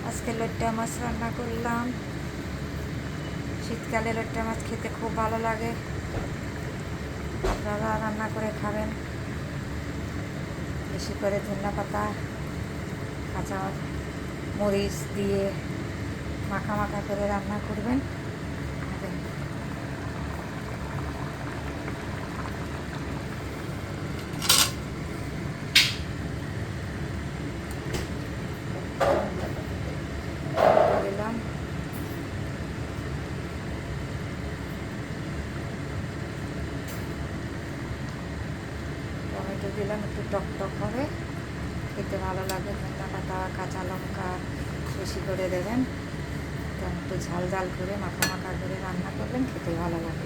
আজকে লইট্টা মাছ রান্না করলাম। শীতকালে লইট্টা মাছ খেতে খুব ভালো লাগে, আপনারা রান্না করে খাবেন। বেশি করে ধনিয়া পাতা, কাঁচা মরিচ দিয়ে মাখা মাখা করে রান্না করবেন, খাবেন। দিলাম টমেটো, দিলাম একটু টক টক হবে, খেতে ভালো লাগে। ধনিয়া পাতা, কাঁচা লঙ্কা বেশি করে দেবেন, একটু ঝাল ঝাল করে মাখা মাখা করে রান্না করবেন, খেতে ভালো লাগে।